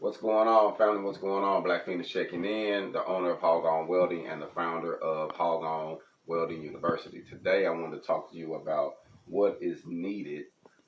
What's going on, family? What's going on? Black Feniks checking in, the owner of Hog On Welding and the founder of Hog On Welding University. Today, I want to talk to you about what is needed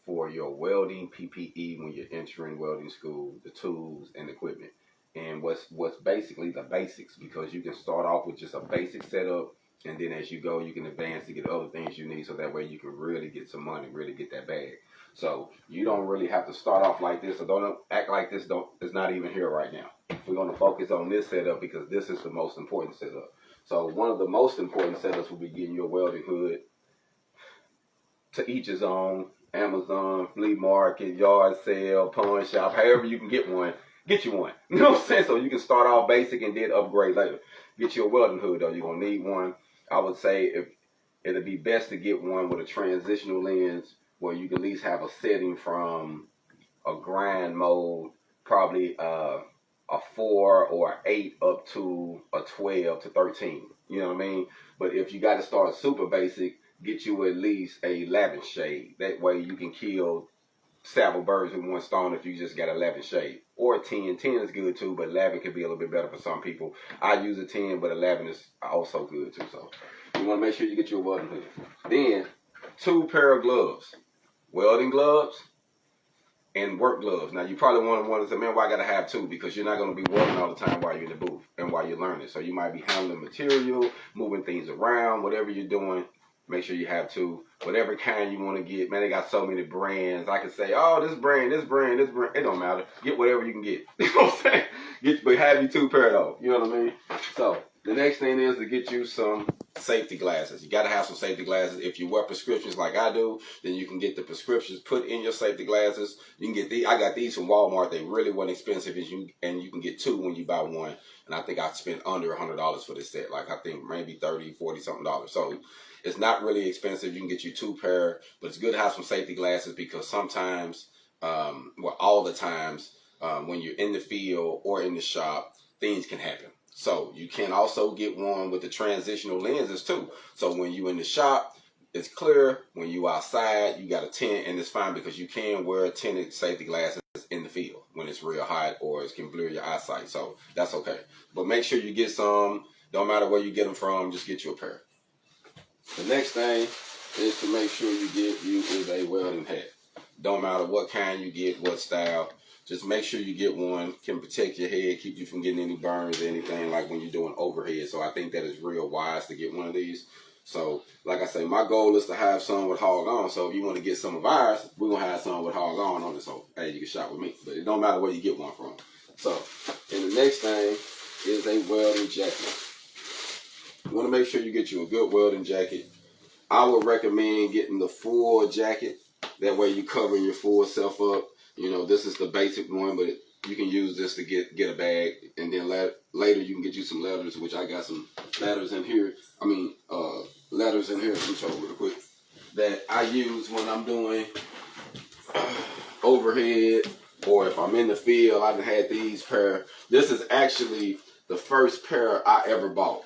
for your welding PPE when you're entering welding school, the tools and equipment, and what's basically the basics, because you can start off with just a basic setup, and then as you go, you can advance to get other things you need, so that way you can really get some money, really get that bag. So you don't really have to start off like this, or don't act like this is not even here right now. We're going to focus on this setup because this is the most important setup. So one of the most important setups will be getting your welding hood. To each his own. Amazon, flea market, yard sale, pawn shop, however you can get one, get you one. You know what I'm saying? So you can start off basic and then upgrade later. Get your welding hood though. You're going to need one. I would say if it'd be best to get one with a transitional lens, where you can at least have a setting from a grind mode, probably a 4 or 8 up to a 12 to 13. You know what I mean? But if you got to start super basic, get you at least a 11 shade. That way you can kill several birds with one stone if you just got 11 shade. Or 10. 10 is good too, but 11 could be a little bit better for some people. I use a 10, but 11 is also good too. So you want to make sure you get your welding hood. Then 2 pair of gloves. Welding gloves and work gloves. Now you probably want to say, man, why I gotta have 2? Because you're not gonna be welding all the time while you're in the booth and while you're learning. So you might be handling material, moving things around, whatever you're doing. Make sure you have 2. Whatever kind you want to get. Man, they got so many brands. I can say, oh, this brand, this brand, this brand. It don't matter. Get whatever you can get. You know what I'm saying? But have you 2 pair though. You know what I mean? So the next thing is to get you some safety glasses. You got to have some safety glasses. If you wear prescriptions like I do, then you can get the prescriptions put in your safety glasses. You can get these. I got these from Walmart. They really weren't expensive, and you can get 2 when you buy one. And I think I spent under $100 for this set. Like I think maybe 30, 40 something dollars. So it's not really expensive. You can get you 2 pair, but it's good to have some safety glasses because sometimes, well, all the times, when you're in the field or in the shop, things can happen. So you can also get one with the transitional lenses too. So when you're in the shop, it's clear. When you outside, you got a tint, and it's fine because you can wear tinted safety glasses in the field when it's real hot or it can blur your eyesight. So that's okay. But make sure you get some. Don't matter where you get them from, just get you a pair. The next thing is to make sure you get you is a welding hat. Don't matter what kind you get, what style. Just make sure you get one. Can protect your head, keep you from getting any burns or anything like when you're doing overhead. So I think that is real wise to get one of these. So like I say, my goal is to have some with Hog On. So if you want to get some of ours, we're going to have some with Hog On it. So hey, you can shop with me. But it don't matter where you get one from. So, and the next thing is a welding jacket. You want to make sure you get you a good welding jacket. I would recommend getting the full jacket. That way you covering your full self up. You know, this is the basic one, but you can use this to get a bag. And then later you can get you some leathers, which I got some leathers in here. Leathers in here, let me show you real quick, that I use when I'm doing overhead, or if I'm in the field. I've had these pair. This is actually the first pair I ever bought.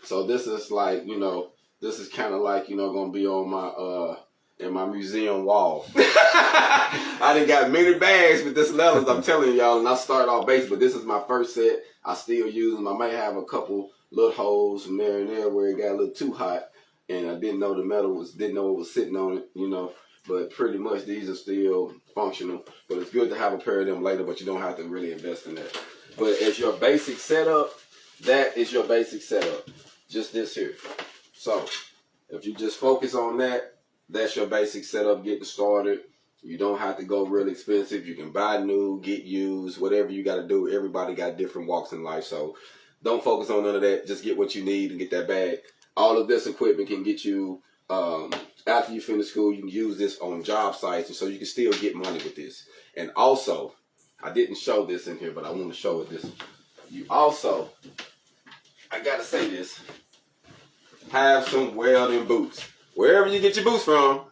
So this is like, you know, this is kind of like, you know, going to be on my, in my museum wall. I done got many bags with this leathers, I'm telling y'all, and I started off basic, but this is my first set. I still use them. I may have a couple little holes from there and there where it got a little too hot, and I didn't know the metal didn't know it was sitting on it, you know, but pretty much these are still functional. But it's good to have a pair of them later, but you don't have to really invest in that. But as your basic setup, that is your basic setup. Just this here. So if you just focus on that, that's your basic setup getting started. You don't have to go real expensive. You can buy new, get used, whatever you got to do. Everybody got different walks in life. So don't focus on none of that. Just get what you need and get that bag. All of this equipment can get you, after you finish school, you can use this on job sites. And so you can still get money with this. And also, I didn't show this in here, but I want to show it this. You also, I got to say this, have some welding boots. Wherever you get your boots from,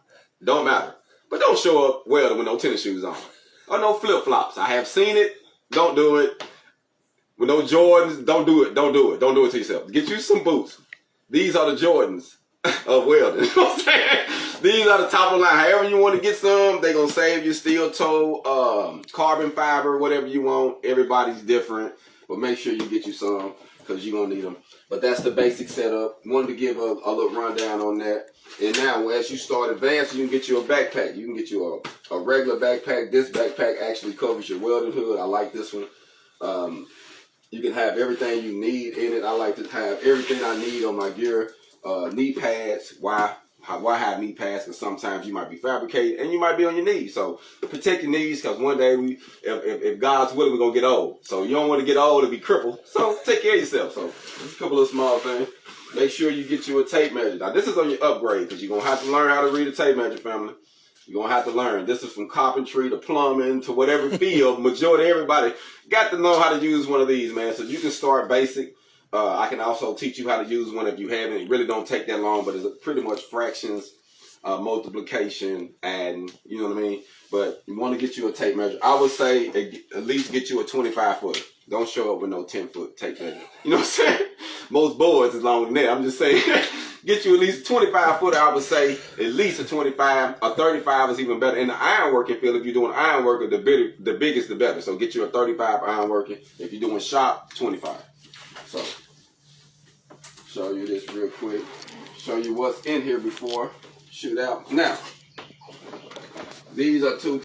don't matter. But don't show up welding with no tennis shoes on. Or no flip-flops. I have seen it. Don't do it. With no Jordans, don't do it. Don't do it. Don't do it to yourself. Get you some boots. These are the Jordans. of welding. You know what I'm saying? These are the top of the line. However you want to get some, they're going to save you steel toe, carbon fiber, whatever you want. Everybody's different. But make sure you get you some because you're going to need them. But that's the basic setup. Wanted to give a little rundown on that. And now, as you start advancing, you can get you a backpack. You can get you a regular backpack. This backpack actually covers your welding hood. I like this one. You can have everything you need in it. I like to have everything I need on my gear. Knee pads. Why have knee pads? Because sometimes you might be fabricated and you might be on your knees. So protect your knees because one day, if God's willing, we're going to get old. So you don't want to get old and be crippled. So take care of yourself. So just a couple of small things. Make sure you get you a tape measure. Now this is on your upgrade because you're going to have to learn how to read a tape measure, family. You're going to have to learn. This is from carpentry to plumbing to whatever field. Majority of everybody got to know how to use one of these, man. So you can start basic. I can also teach you how to use one if you haven't. It really don't take that long, but it's pretty much fractions, multiplication, and you know what I mean? But you want to get you a tape measure. I would say at least get you a 25-footer. Don't show up with no 10-foot tape measure. You know what I'm saying? Most boards is longer than that. I'm just saying. Get you at least a 25-footer, I would say. At least a 25. A 35 is even better. In the ironworking field, if you're doing ironworking, the biggest the better. So get you a 35 ironworking. If you're doing shop, 25. So, show you this real quick. Show you what's in here before shoot out. Now, these are two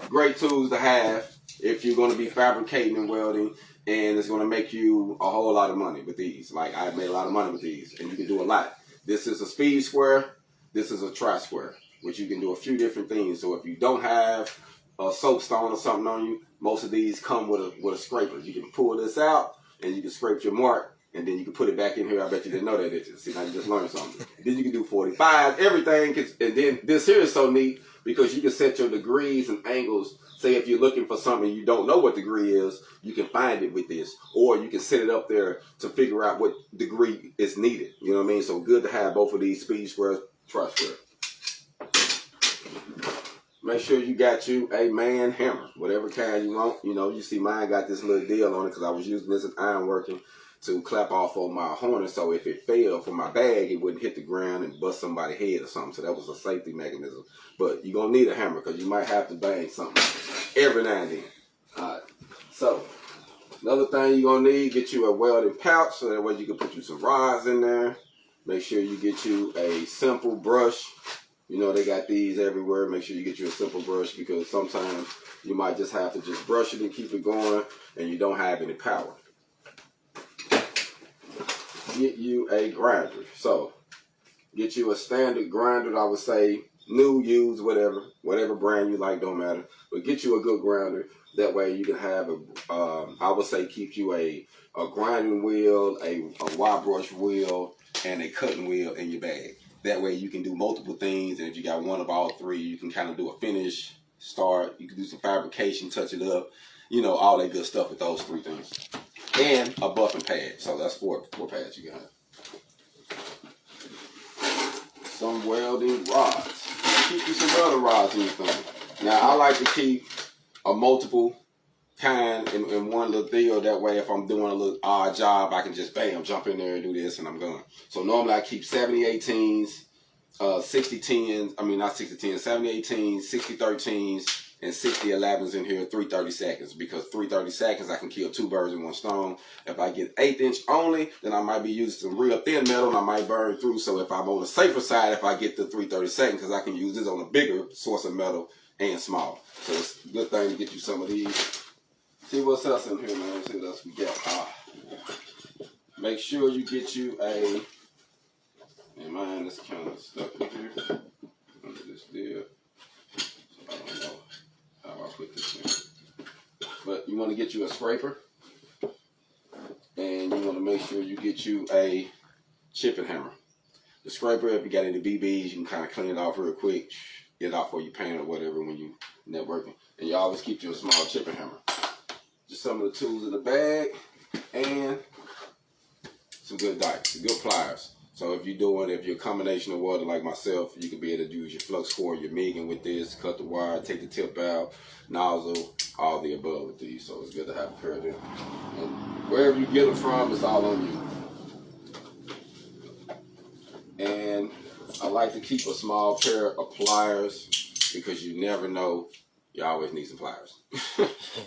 great tools to have if you're going to be fabricating and welding, and it's going to make you a whole lot of money with these. Like, I've made a lot of money with these, and you can do a lot. This is a speed square. This is a tri-square, which you can do a few different things. So if you don't have a soapstone or something on you, most of these come with a scraper. You can pull this out, and you can scrape your mark, and then you can put it back in here. I bet you didn't know that, did you? See, now you just learned something. Then you can do 45, everything. And then this here is so neat because you can set your degrees and angles. Say if you're looking for something you don't know what degree is, you can find it with this. Or you can set it up there to figure out what degree is needed. You know what I mean? So good to have both of these speed squares, tri-square. Make sure you got you a man hammer, whatever kind you want. You know, you see mine got this little deal on it because I was using this as ironworking to clap off on my harness. So if it fell from my bag, it wouldn't hit the ground and bust somebody's head or something. So that was a safety mechanism. But you're going to need a hammer because you might have to bang something every now and then. All right. So another thing you're going to need, get you a welding pouch so that way you can put you some rods in there. Make sure you get you a simple brush. You know, they got these everywhere. Make sure you get you a simple brush because sometimes you might just have to just brush it and keep it going and you don't have any power. Get you a grinder. So, get you a standard grinder, I would say, new, used, whatever brand you like, don't matter. But get you a good grinder. That way you can have I would say keep you a grinding wheel, a wire brush wheel, and a cutting wheel in your bag. That way you can do multiple things, and if you got one of all three, you can kind of do a finish, start, you can do some fabrication, touch it up, you know, all that good stuff with those three things. And a buffing pad, so that's four pads you can have. Some welding rods. Keep you some other rods in your thing. Now, I like to keep a multiple kind in one little deal. That way, if I'm doing a little odd job, I can just bam, jump in there and do this, and I'm gone. So normally I keep 70-18s, 60-10s. I mean not 60-10s, 70-18s, 60-13s, and 60-11s in here. 3 seconds because 3 seconds I can kill two birds in one stone. If I get 1/8 inch only, then I might be using some real thin metal and I might burn through. So if I'm on the safer side, if I get the 3 seconds, because I can use this on a bigger source of metal and small. So it's a good thing to get you some of these. See what's else in here, man. See what else we got. Make sure you get you a. And mine is kind of stuck in here under this deal. So I don't know how I put this in. But you want to get you a scraper, and you want to make sure you get you a chipping hammer. The scraper, if you got any BBs, you can kind of clean it off real quick, get it off for your paint or whatever when you networking. And you always keep you a small chipping hammer. Just some of the tools in the bag, and some good dikes, good pliers. So if you're a combination of welder like myself, you can be able to use your flux core, your MIGing with this, cut the wire, take the tip out, nozzle, all the above with these. So it's good to have a pair of them. And wherever you get them from, it's all on you. like to keep a small pair of pliers because you never know. You always need some pliers.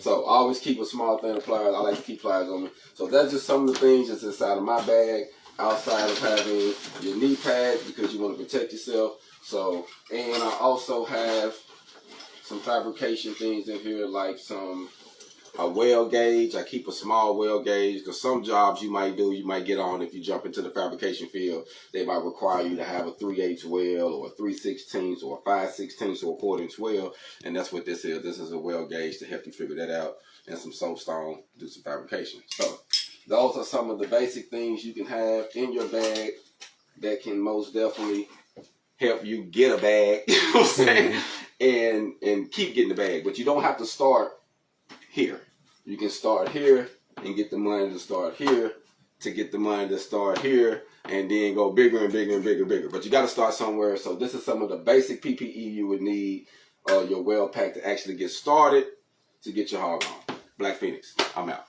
So always keep a small thing of pliers. I like to keep pliers on me. So that's just some of the things that's inside of my bag, outside of having your knee pads because you want to protect yourself. So, and I also have some fabrication things in here, like a weld gauge. I keep a small weld gauge because some jobs you might get on if you jump into the fabrication field. They might require you to have a 3/8 weld or a 3/16 or a 5/16 or a 1/4 weld, and that's what this is. This is a weld gauge to help you figure that out, and some soapstone to do some fabrication. So those are some of the basic things you can have in your bag that can most definitely help you get a bag, you know what I'm saying, and keep getting the bag. But you don't have to start here. You can start here and get the money to start here, to get the money to start here, and then go bigger and bigger and bigger and bigger. But you got to start somewhere. So this is some of the basic PPE you would need, your weld pack to actually get started to get your hog on. Black Phoenix, I'm out.